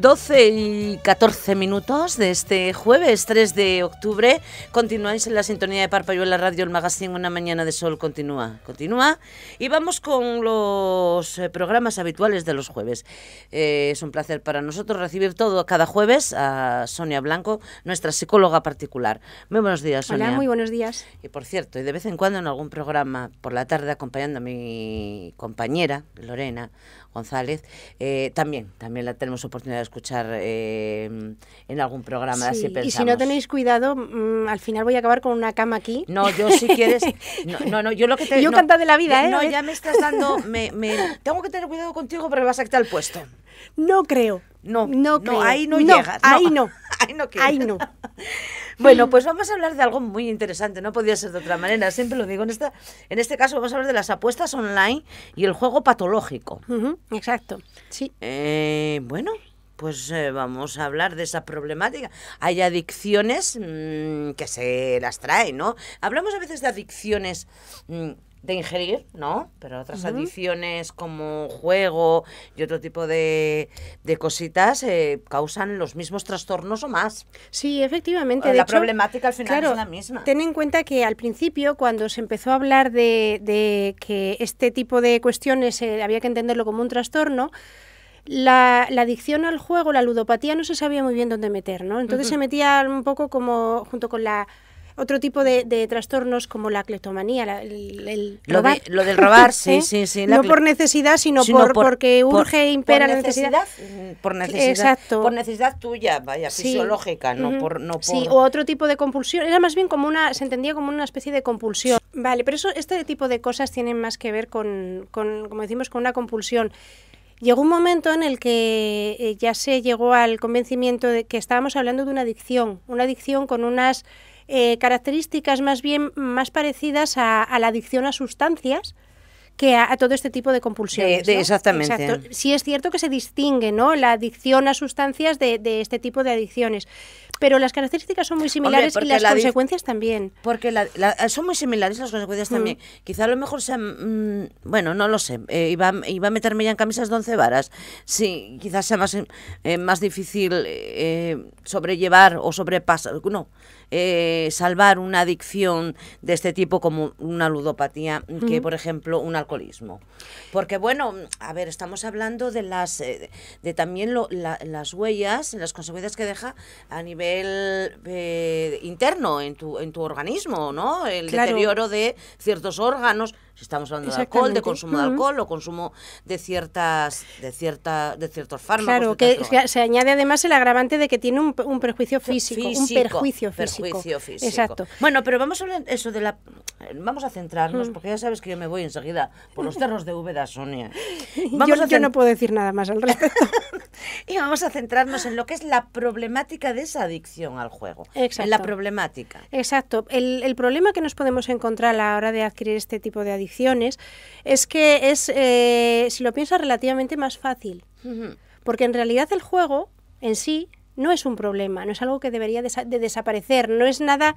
12:14 de este jueves 3 de octubre. Continuáis en la sintonía de Parpayuela Radio, el magazine Una Mañana de Sol continúa. Y vamos con los programas habituales de los jueves. Es un placer para nosotros recibir cada jueves a Sonia Blanco, nuestra psicóloga particular. Muy buenos días, Sonia. Hola, muy buenos días. Y por cierto, y de vez en cuando en algún programa por la tarde acompañando a mi compañera, Lorena González, también la tenemos oportunidad de escuchar en algún programa, sí, así pensamos. Y si no tenéis cuidado, al final voy a acabar con una cama aquí. No, yo si quieres... No, yo lo que te... Yo canta de la vida, ¿eh? No, ya me estás dando... tengo que tener cuidado contigo porque vas a quitar el puesto. No creo. No creo. Ahí no llegas. Ahí no. Ahí no. Bueno, pues vamos a hablar de algo muy interesante, no podía ser de otra manera, siempre lo digo. En este caso vamos a hablar de las apuestas online y el juego patológico. Exacto, sí. Bueno, pues vamos a hablar de esa problemática. Hay adicciones que se las traen, ¿no? Hablamos a veces de adicciones... de ingerir, ¿no? Pero otras adicciones como juego y otro tipo de cositas causan los mismos trastornos o más. Sí, efectivamente. La problemática al final es la misma. Ten en cuenta que al principio, cuando se empezó a hablar de que este tipo de cuestiones había que entenderlo como un trastorno, la adicción al juego, la ludopatía, no se sabía muy bien dónde meter, ¿no? Entonces se metía un poco como junto con otro tipo de trastornos como la cleptomanía, robar. Lo del robar, sí. No por necesidad, sino porque urge, impera la necesidad. Por necesidad. Exacto. Por necesidad tuya, vaya, fisiológica, no por... Sí, o otro tipo de compulsión. Era más bien se entendía como una especie de compulsión. Vale, pero este tipo de cosas tienen más que ver con como decimos, con una compulsión. Llegó un momento en el que ya se llegó al convencimiento de que estábamos hablando de una adicción con unas características más parecidas a la adicción a sustancias que a todo este tipo de compulsiones, ¿no? Exactamente. Exacto. Sí es cierto que se distingue, ¿no?, la adicción a sustancias de este tipo de adicciones, pero las características son muy similares. Hombre, y las consecuencias también. Porque son muy similares las consecuencias también. Quizá a lo mejor sean, bueno, no lo sé, iba a meterme ya en camisas de 11 varas. Sí, quizás sea más difícil sobrellevar o sobrepasar, salvar una adicción de este tipo como una ludopatía que, por ejemplo, un alcoholismo. Porque, bueno, a ver, estamos hablando de también las huellas, las consecuencias que deja a nivel interno en tu organismo, ¿no? El deterioro de ciertos órganos. Si estamos hablando de alcohol, de consumo de alcohol o consumo de ciertos fármacos. Claro, que se añade además el agravante de que tiene un perjuicio físico. Un perjuicio físico. Exacto. Bueno, pero vamos a hablar eso vamos a centrarnos, porque ya sabes que yo me voy enseguida por los cerros de Úbeda, Sonia. Yo no puedo decir nada más al respecto. Y vamos a centrarnos en lo que es la problemática de esa adicción al juego. Exacto. En la problemática. Exacto. El problema que nos podemos encontrar a la hora de adquirir este tipo de adicciones es que es, si lo piensas, relativamente más fácil. Porque en realidad el juego en sí no es un problema, no es algo que debería de desaparecer, no es nada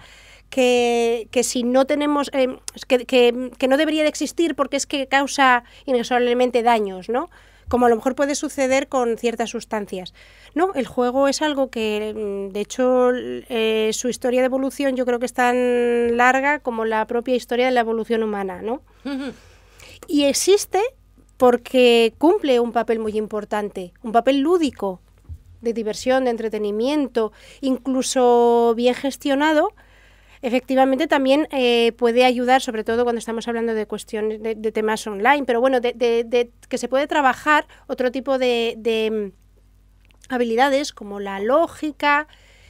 que si no tenemos, que no debería de existir porque es que causa inexorablemente daños, ¿no? Como a lo mejor puede suceder con ciertas sustancias. No, el juego es algo que, de hecho, su historia de evolución yo creo que es tan larga como la propia historia de la evolución humana, ¿no? Y existe porque cumple un papel muy importante, un papel lúdico, de diversión, de entretenimiento, incluso bien gestionado. Efectivamente también puede ayudar, sobre todo cuando estamos hablando de cuestiones de temas online, pero bueno, de que se puede trabajar otro tipo de habilidades como la lógica,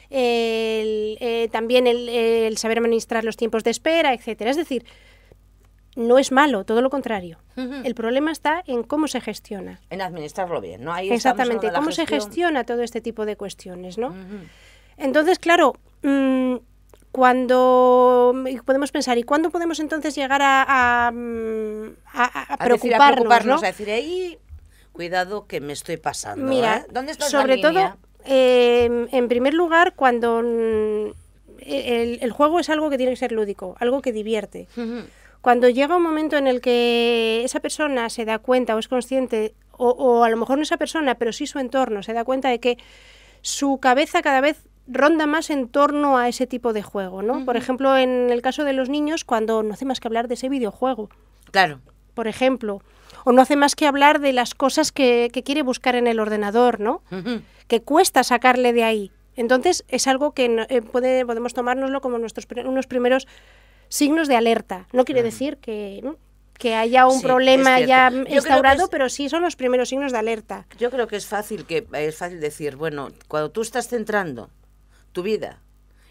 también el saber administrar los tiempos de espera, etcétera. Es decir, no es malo, todo lo contrario. El problema está en cómo se gestiona. En administrarlo bien, ¿no? Ahí exactamente, cómo se gestiona todo este tipo de cuestiones, ¿no? Entonces, claro, cuando podemos pensar, ¿y cuándo podemos entonces llegar a preocuparnos, ¿no? A decir, ahí, cuidado que me estoy pasando. Mira, ¿dónde está sobre la línea? todo, en primer lugar, cuando el juego es algo que tiene que ser lúdico, algo que divierte. Cuando llega un momento en el que esa persona se da cuenta o es consciente o a lo mejor no esa persona, pero sí su entorno, se da cuenta de que su cabeza cada vez ronda más en torno a ese tipo de juego, ¿no? Por ejemplo, en el caso de los niños, cuando no hace más que hablar de ese videojuego. Claro. Por ejemplo, o no hace más que hablar de las cosas que quiere buscar en el ordenador, ¿no? Que cuesta sacarle de ahí. Entonces, es algo que podemos tomárnoslo como unos primeros signos de alerta. No quiere decir que haya un problema ya instaurado, pero sí son los primeros signos de alerta. Yo creo que es fácil decir, bueno, cuando tú estás centrando tu vida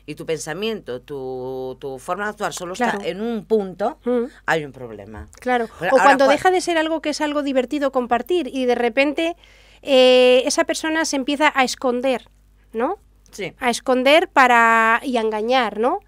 y tu pensamiento, tu forma de actuar solo está en un punto, hay un problema. Claro, o cuando deja de ser algo que es algo divertido compartir y de repente esa persona se empieza a esconder, ¿no? Sí. A esconder y a engañar, ¿no?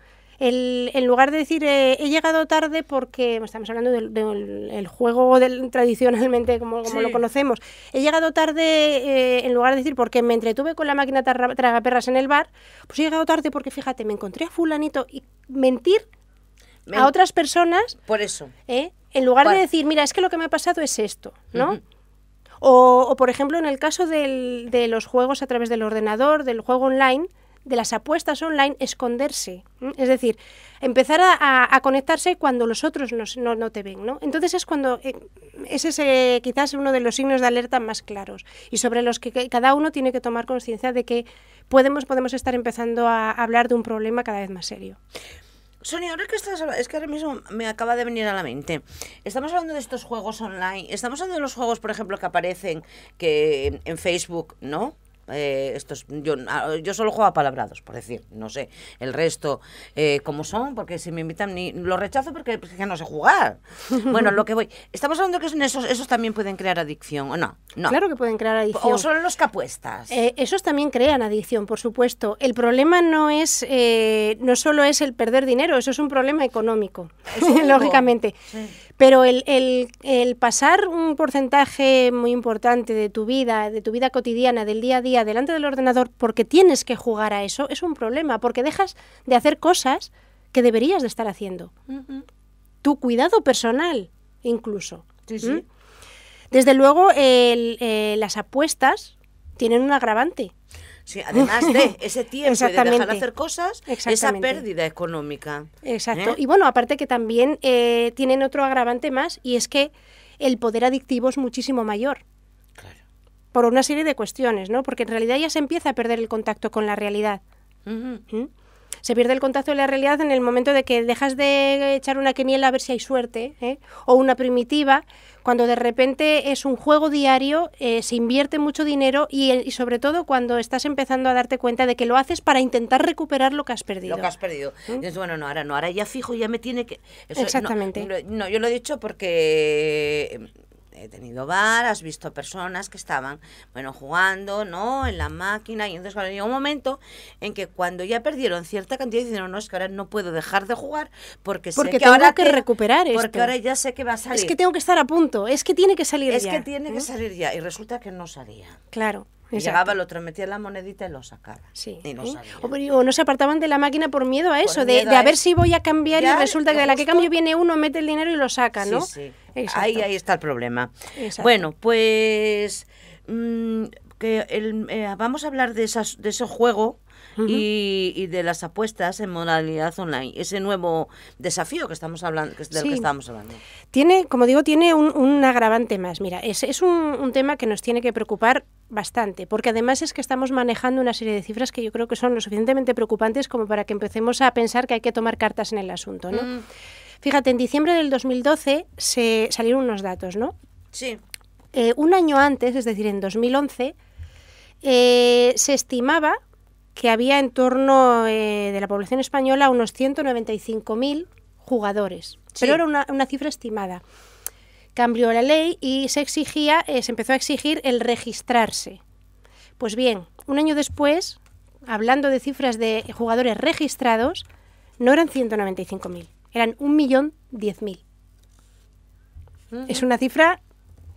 En lugar de decir, he llegado tarde porque, estamos hablando del juego tradicionalmente como lo conocemos, he llegado tarde, en lugar de decir porque me entretuve con la máquina tragaperras en el bar, pues he llegado tarde porque, fíjate, me encontré a fulanito, y mentir a otras personas. Por eso. En lugar de decir, mira, es que lo que me ha pasado es esto, ¿no? O por ejemplo, en el caso de los juegos a través del ordenador, del juego online, de las apuestas online, esconderse. Es decir, empezar a conectarse cuando los otros no te ven, ¿no? Entonces es cuando ese es quizás uno de los signos de alerta más claros y sobre los que cada uno tiene que tomar conciencia de que podemos estar empezando a hablar de un problema cada vez más serio. Sonia, ahora que es que ahora mismo me acaba de venir a la mente. Estamos hablando de estos juegos online, estamos hablando de los juegos, por ejemplo, que aparecen en Facebook, ¿no? Yo solo juego a palabrados, por decir, no sé, el resto como son, porque si me invitan lo rechazo porque no sé jugar. Bueno, lo que voy, estamos hablando que esos también pueden crear adicción, ¿o no? No. Claro que pueden crear adicción. O solo los que apuestas. Esos también crean adicción, por supuesto. El problema no solo es el perder dinero, eso es un problema económico, lógicamente. Sí. Pero el pasar un porcentaje muy importante de tu vida cotidiana, del día a día, delante del ordenador, porque tienes que jugar a eso, es un problema, porque dejas de hacer cosas que deberías de estar haciendo. Tu cuidado personal, incluso. Sí. Desde luego, las apuestas tienen un agravante. Sí, además de ese tiempo de dejar de hacer cosas, esa pérdida económica. Exacto. Y bueno, aparte que también tienen otro agravante más, y es que el poder adictivo es muchísimo mayor. Claro. Por una serie de cuestiones, ¿no? Porque en realidad ya se empieza a perder el contacto con la realidad. Se pierde el contacto de la realidad en el momento de que dejas de echar una quiniela a ver si hay suerte, o una primitiva, cuando de repente es un juego diario, se invierte mucho dinero y sobre todo cuando estás empezando a darte cuenta de que lo haces para intentar recuperar lo que has perdido. Lo que has perdido. Entonces, bueno, ahora ya fijo, ya me tiene que... Exactamente. No, yo lo he dicho porque... He tenido has visto a personas que estaban, jugando, ¿no? En la máquina, y entonces llegó un momento en que cuando ya perdieron cierta cantidad, dijeron, no, es que ahora no puedo dejar de jugar porque sé que tengo ahora que recuperar esto. Porque ahora ya sé que va a salir. Es que tengo que estar a punto, es que tiene que salir ya. Es que tiene que salir ya, y resulta que no salía. Claro. Y llegaba el otro, metía la monedita y lo sacaba. Sí. Y no salía. O no se apartaban de la máquina por miedo a eso, de a ver si voy a cambiar y resulta que de la que cambio viene uno, mete el dinero y lo saca, ¿no? Sí. Ahí está el problema. Exacto. Bueno, pues vamos a hablar de ese juego y de las apuestas en modalidad online, ese nuevo desafío que estamos hablando, que estamos hablando. Tiene, como digo, tiene un agravante más. Mira, es un tema que nos tiene que preocupar bastante, porque además es que estamos manejando una serie de cifras que yo creo que son lo suficientemente preocupantes como para que empecemos a pensar que hay que tomar cartas en el asunto, ¿no? Fíjate, en diciembre del 2012 salieron unos datos, ¿no? Sí. Un año antes, es decir, en 2011, se estimaba que había en torno de la población española unos 195.000 jugadores, pero era una cifra estimada. Cambió la ley y se empezó a exigir el registrarse. Pues bien, un año después, hablando de cifras de jugadores registrados, no eran 195.000, eran 1.010.000. Es una cifra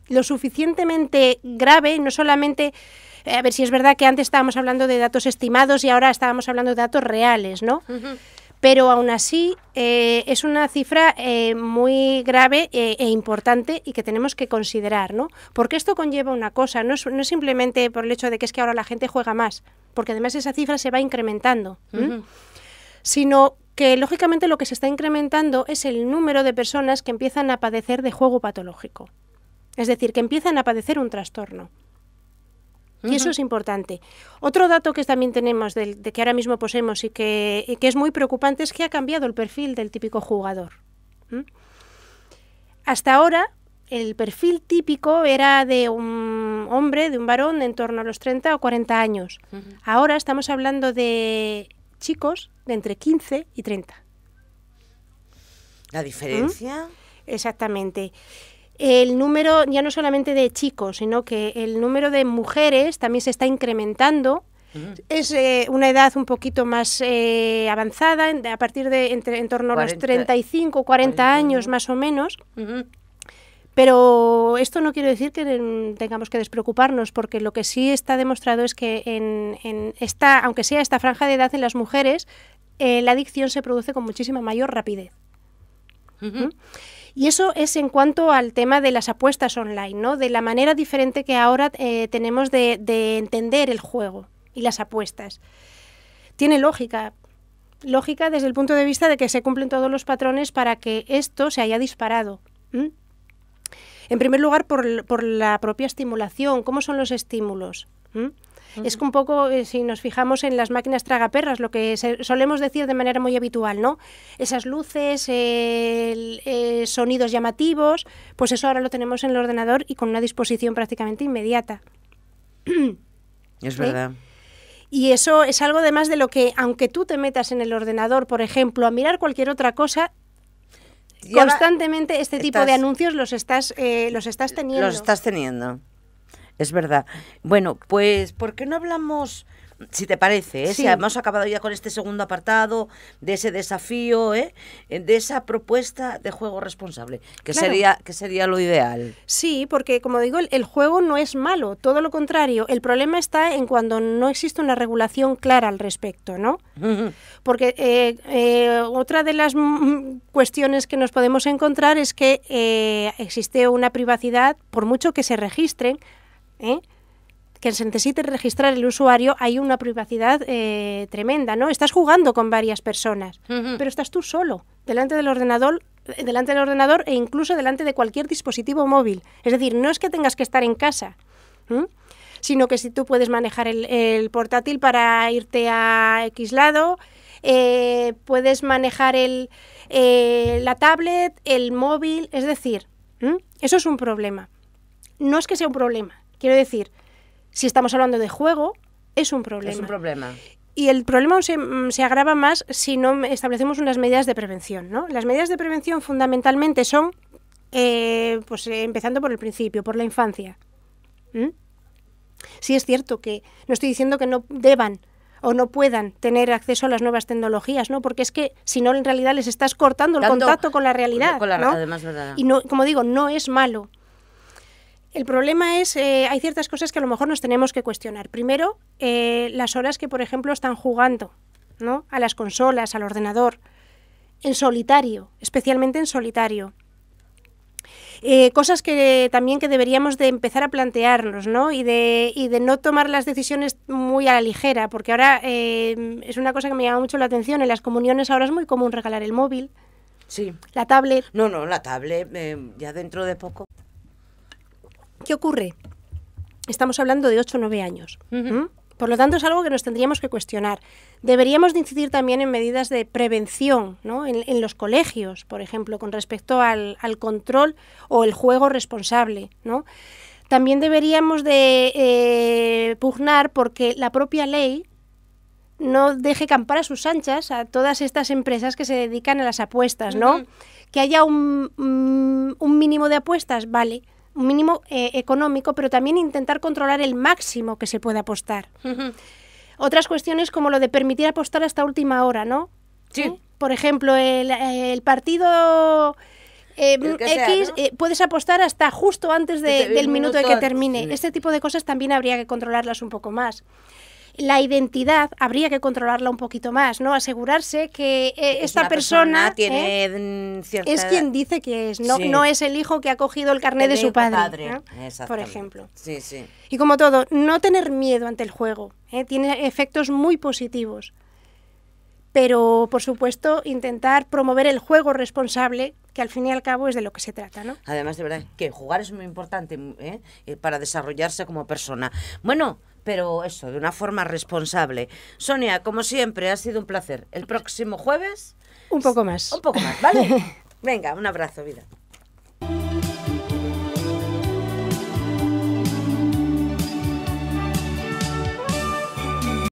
lo suficientemente grave, no solamente... A ver si es verdad que antes estábamos hablando de datos estimados y ahora estábamos hablando de datos reales, ¿no? Pero aún así es una cifra muy grave e importante y que tenemos que considerar, ¿no? Porque esto conlleva una cosa, no es simplemente por el hecho de que es que ahora la gente juega más, porque además esa cifra se va incrementando, sino que lógicamente lo que se está incrementando es el número de personas que empiezan a padecer de juego patológico. Es decir, que empiezan a padecer un trastorno. Y eso es importante. Otro dato que también tenemos de que ahora mismo poseemos y que es muy preocupante es que ha cambiado el perfil del típico jugador. Hasta ahora, el perfil típico era de un hombre, de un varón, en torno a los 30 o 40 años. Ahora estamos hablando de chicos de entre 15 y 30. ¿La diferencia? Exactamente. El número ya no solamente de chicos, sino que el número de mujeres también se está incrementando. Es una edad un poquito más avanzada, a partir de en torno a los 35 o 40 años más o menos. Pero esto no quiere decir que tengamos que despreocuparnos, porque lo que sí está demostrado es que aunque sea esta franja de edad en las mujeres, la adicción se produce con muchísima mayor rapidez. Y eso es en cuanto al tema de las apuestas online, ¿no? De la manera diferente que ahora tenemos de entender el juego y las apuestas. Tiene lógica desde el punto de vista de que se cumplen todos los patrones para que esto se haya disparado. En primer lugar, por la propia estimulación. ¿Cómo son los estímulos? Es que un poco, si nos fijamos en las máquinas tragaperras, lo que solemos decir de manera muy habitual, ¿no? Esas luces, sonidos llamativos, pues eso ahora lo tenemos en el ordenador y con una disposición prácticamente inmediata. Es verdad. Y eso es algo además de lo que, aunque tú te metas en el ordenador, por ejemplo, a mirar cualquier otra cosa, constantemente este tipo de anuncios los estás teniendo. Los estás teniendo. Es verdad. Bueno, pues, ¿por qué no hablamos, si te parece, Sí. si hemos acabado ya con este segundo apartado, de ese desafío, de esa propuesta de juego responsable, que, Claro. sería lo ideal? Sí, porque como digo, el juego no es malo, todo lo contrario. El problema está en cuando no existe una regulación clara al respecto, ¿no? Porque otra de las cuestiones que nos podemos encontrar es que existe una privacidad, por mucho que se registren, que se necesite registrar el usuario, hay una privacidad tremenda, ¿no? Estás jugando con varias personas, pero estás tú solo, delante del ordenador e incluso delante de cualquier dispositivo móvil. Es decir, no es que tengas que estar en casa, sino que si tú puedes manejar el portátil para irte a X lado, puedes manejar la tablet, el móvil, es decir, eso es un problema. No es que sea un problema. Quiero decir, si estamos hablando de juego, es un problema. Es un problema. Y el problema se agrava más si no establecemos unas medidas de prevención, ¿no? Las medidas de prevención fundamentalmente son, empezando por el principio, por la infancia. Sí es cierto que no estoy diciendo que no deban o no puedan tener acceso a las nuevas tecnologías, ¿no? Porque es que si no, en realidad les estás cortando el contacto con la realidad, ¿no? Además, ¿verdad? Y no, como digo, no es malo. El problema es, hay ciertas cosas que a lo mejor nos tenemos que cuestionar. Primero, las horas que, por ejemplo, están jugando, ¿no? A las consolas, al ordenador, en solitario, especialmente en solitario. Cosas que también que deberíamos de empezar a plantearnos, ¿no? Y de no tomar las decisiones muy a la ligera, porque ahora es una cosa que me llama mucho la atención. En las comuniones ahora es muy común regalar el móvil, Sí. la tablet. No, la tablet, ya dentro de poco. ¿Qué ocurre? Estamos hablando de 8 o 9 años. Por lo tanto, es algo que nos tendríamos que cuestionar. Deberíamos de incidir también en medidas de prevención, ¿no? En los colegios, por ejemplo, con respecto al control o el juego responsable, ¿no? También deberíamos de pugnar porque la propia ley no deje campar a sus anchas a todas estas empresas que se dedican a las apuestas, ¿no? Que haya un mínimo de apuestas, vale, un mínimo económico, pero también intentar controlar el máximo que se puede apostar. Otras cuestiones como lo de permitir apostar hasta última hora, ¿no? Sí. Por ejemplo, el partido El que sea, X, ¿no? puedes apostar hasta justo antes del minuto de que antes, termine. sí. Este tipo de cosas también habría que controlarlas un poco más. La identidad habría que controlarla un poquito más, ¿no? Asegurarse que esta persona tiene cierta es quien dice que es, no, no es el hijo que ha cogido el carnet de su padre, ¿no? Por ejemplo. Sí, sí. Y como todo, no tener miedo ante el juego, tiene efectos muy positivos. Pero, por supuesto, intentar promover el juego responsable, que al fin y al cabo es de lo que se trata, ¿no? Además, de verdad, que jugar es muy importante para desarrollarse como persona. Bueno, pero eso, de una forma responsable. Sonia, como siempre, ha sido un placer. El próximo jueves... Un poco más. Un poco más, ¿vale? Venga, un abrazo, vida.